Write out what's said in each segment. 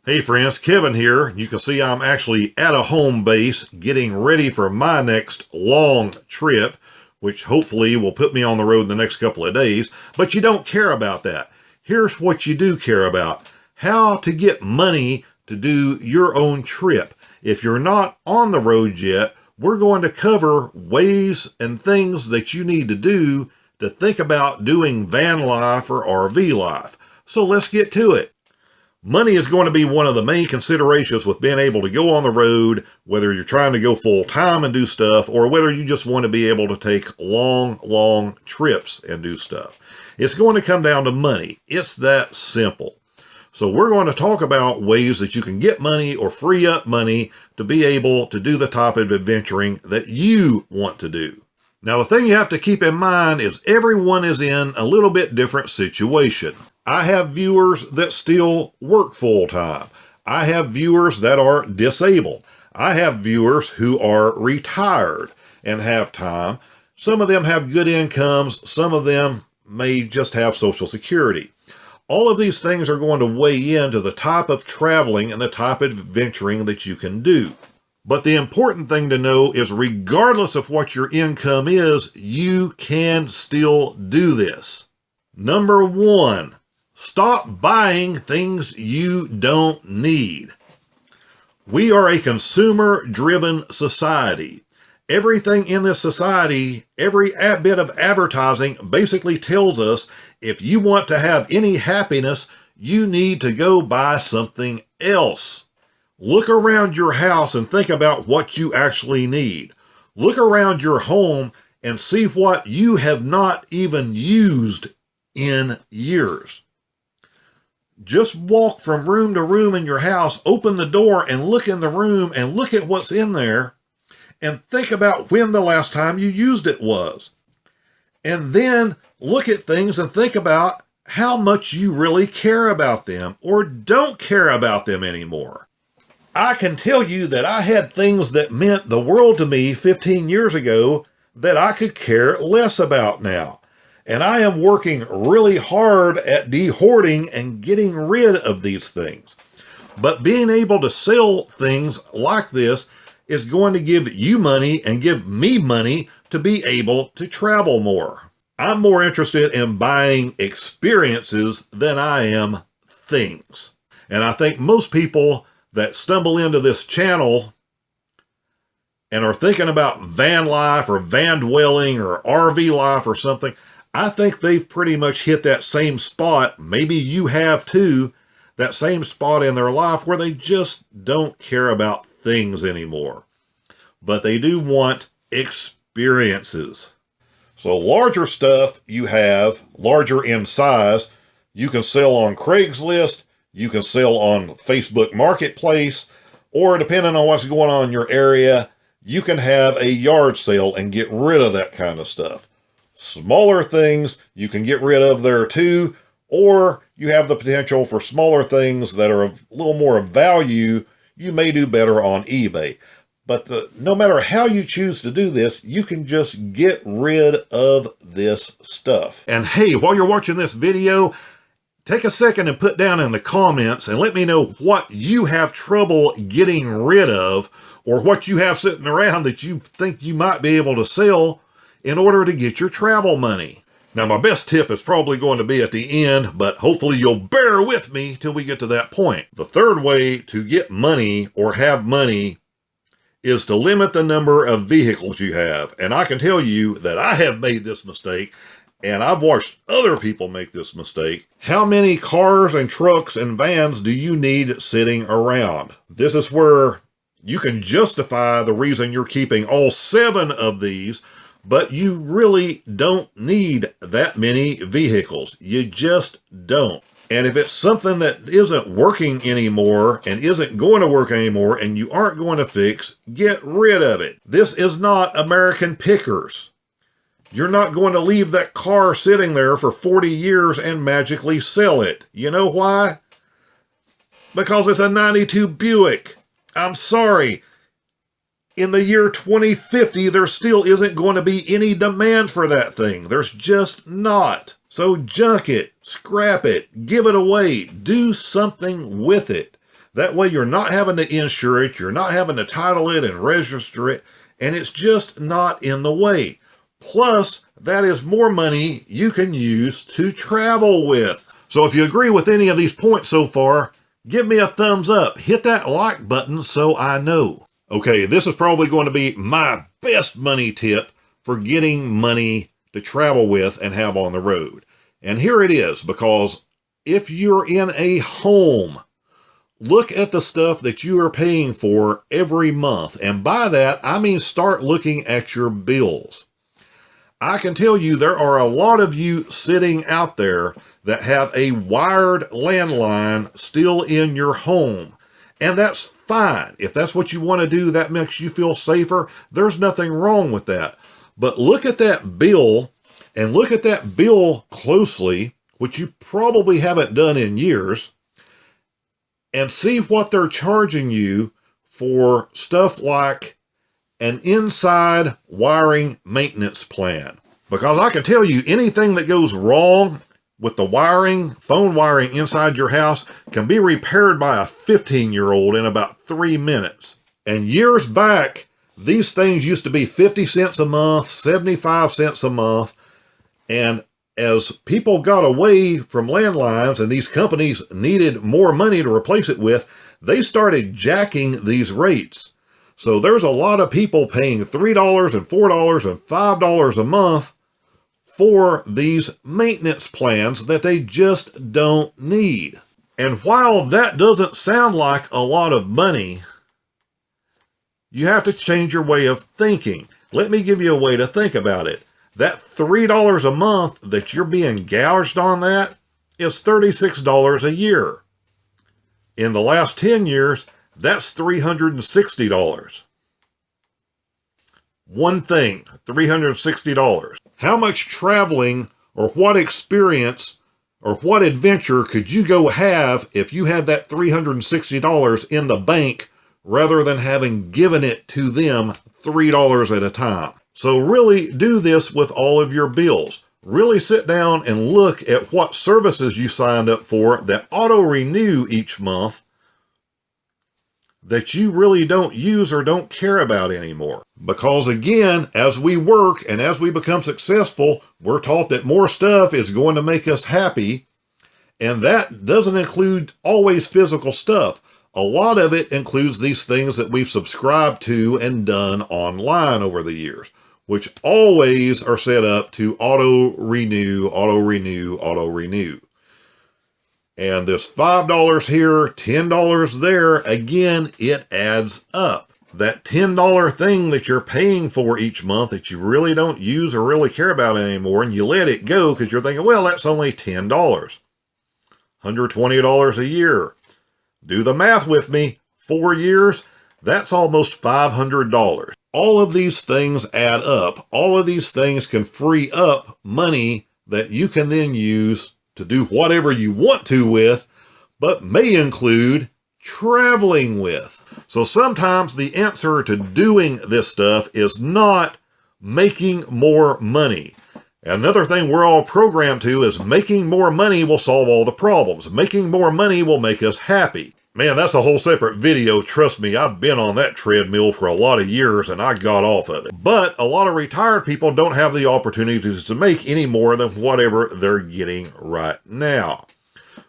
Hey friends, Kevin here. You can see I'm actually at a home base getting ready for my next long trip, which hopefully will put me on the road in the next couple of days, but you don't care about that. Here's what you do care about: how to get money to do your own trip. If you're not on the road yet, we're going to cover ways and things that you need to do to think about doing van life or RV life. So let's get to it. Money is going to be one of the main considerations with being able to go on the road, whether you're trying to go full time and do stuff, or whether you just want to be able to take long trips and do stuff. It's going to come down to money. It's that simple. So we're going to talk about ways that you can get money or free up money to be able to do the type of adventuring that you want to do. Now, the thing you have to keep in mind is everyone is in a little bit different situation. I have viewers that still work full time. I have viewers that are disabled. I have viewers who are retired and have time. Some of them have good incomes. Some of them may just have Social Security. All of these things are going to weigh into the type of traveling and the type of adventuring that you can do. But the important thing to know is regardless of what your income is, you can still do this. Number one, stop buying things you don't need. We are a consumer-driven society. Everything in this society, every bit of advertising basically tells us if you want to have any happiness, you need to go buy something else. Look around your house and think about what you actually need. Look around your home and see what you have not even used in years. Just walk from room to room in your house, open the door and look in the room and look at what's in there and think about when the last time you used it was. And then look at things and think about how much you really care about them or don't care about them anymore. I can tell you that I had things that meant the world to me 15 years ago that I could care less about now. And I am working really hard at de-hoarding and getting rid of these things. But being able to sell things like this is going to give you money and give me money to be able to travel more. I'm more interested in buying experiences than I am things. And I think most people that stumble into this channel and are thinking about van life or van dwelling or RV life or something, I think they've pretty much hit that same spot, maybe you have too, that same spot in their life where they just don't care about things anymore. But they do want experiences. So larger stuff you have, larger in size, you can sell on Craigslist, you can sell on Facebook Marketplace, or depending on what's going on in your area, you can have a yard sale and get rid of that kind of stuff. Smaller things you can get rid of there too, or you have the potential for smaller things that are a little more of value. You may do better on eBay. But no matter how you choose to do this, you can just get rid of this stuff. And hey, while you're watching this video, take a second and put down in the comments and let me know what you have trouble getting rid of or what you have sitting around that you think you might be able to sell in order to get your travel money. Now, my best tip is probably going to be at the end, but hopefully you'll bear with me till we get to that point. The third way to get money or have money is to limit the number of vehicles you have. And I can tell you that I have made this mistake, and I've watched other people make this mistake. How many cars and trucks and vans do you need sitting around? This is where you can justify the reason you're keeping all 7 of these, but you really don't need that many vehicles. You just don't. And if it's something that isn't working anymore and isn't going to work anymore and you aren't going to fix, get rid of it. This is not American Pickers. You're not going to leave that car sitting there for 40 years and magically sell it. You know why? Because it's a 92 Buick. I'm sorry. In the year 2050, there still isn't going to be any demand for that thing. There's just not. So junk it, scrap it, give it away, do something with it. That way you're not having to insure it, you're not having to title it and register it, and it's just not in the way. Plus, that is more money you can use to travel with. So if you agree with any of these points so far, give me a thumbs up. Hit that like button so I know. Okay, this is probably going to be my best money tip for getting money to travel with and have on the road. And here it is, because if you're in a home, look at the stuff that you are paying for every month. And by that, I mean start looking at your bills. I can tell you there are a lot of you sitting out there that have a wired landline still in your home. And that's fine. If that's what you want to do, that makes you feel safer. There's nothing wrong with that. But look at that bill, and look at that bill closely, which you probably haven't done in years, and see what they're charging you for stuff like an inside wiring maintenance plan. Because I can tell you, anything that goes wrong with the wiring, phone wiring inside your house, can be repaired by a 15-year-old in about 3 minutes. And years back, these things used to be 50 cents a month, 75 cents a month. And as people got away from landlines and these companies needed more money to replace it with, they started jacking these rates. So there's a lot of people paying $3 and $4 and $5 a month for these maintenance plans that they just don't need. And while that doesn't sound like a lot of money, you have to change your way of thinking. Let me give you a way to think about it. That $3 a month that you're being gouged on that is $36 a year. In the last 10 years, that's $360. One thing, $360. How much traveling or what experience or what adventure could you go have if you had that $360 in the bank rather than having given it to them $3 at a time? So really do this with all of your bills. Really sit down and look at what services you signed up for that auto-renew each month that you really don't use or don't care about anymore. Because again, as we work and as we become successful, we're taught that more stuff is going to make us happy. And that doesn't include always physical stuff. A lot of it includes these things that we've subscribed to and done online over the years, which always are set up to auto-renew, auto-renew, auto-renew. And this $5 here, $10 there, again, it adds up. That $10 thing that you're paying for each month that you really don't use or really care about anymore, and you let it go because you're thinking, well, that's only $10. $120 a year. Do the math with me. 4 years, that's almost $500. All of these things add up. All of these things can free up money that you can then use to do whatever you want to with, but may include traveling with. So sometimes the answer to doing this stuff is not making more money. Another thing we're all programmed to is making more money will solve all the problems. Making more money will make us happy. Man, that's a whole separate video. Trust me, I've been on that treadmill for a lot of years and I got off of it. But a lot of retired people don't have the opportunities to make any more than whatever they're getting right now.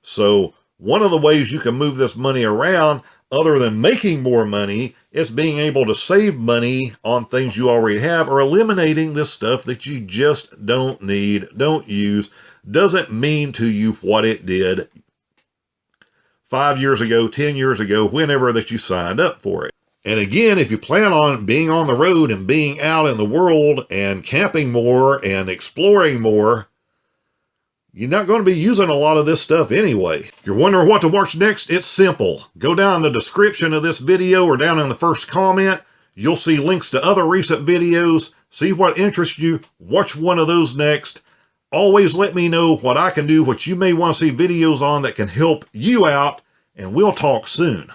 So one of the ways you can move this money around, other than making more money, is being able to save money on things you already have or eliminating this stuff that you just don't need, don't use, doesn't mean to you what it did 5 years ago, 10 years ago, whenever that you signed up for it. And again, if you plan on being on the road and being out in the world and camping more and exploring more, you're not going to be using a lot of this stuff anyway. If you're wondering what to watch next, it's simple. Go down in the description of this video or down in the first comment. You'll see links to other recent videos. See what interests you. Watch one of those next. Always let me know what I can do, what you may want to see videos on that can help you out, and we'll talk soon.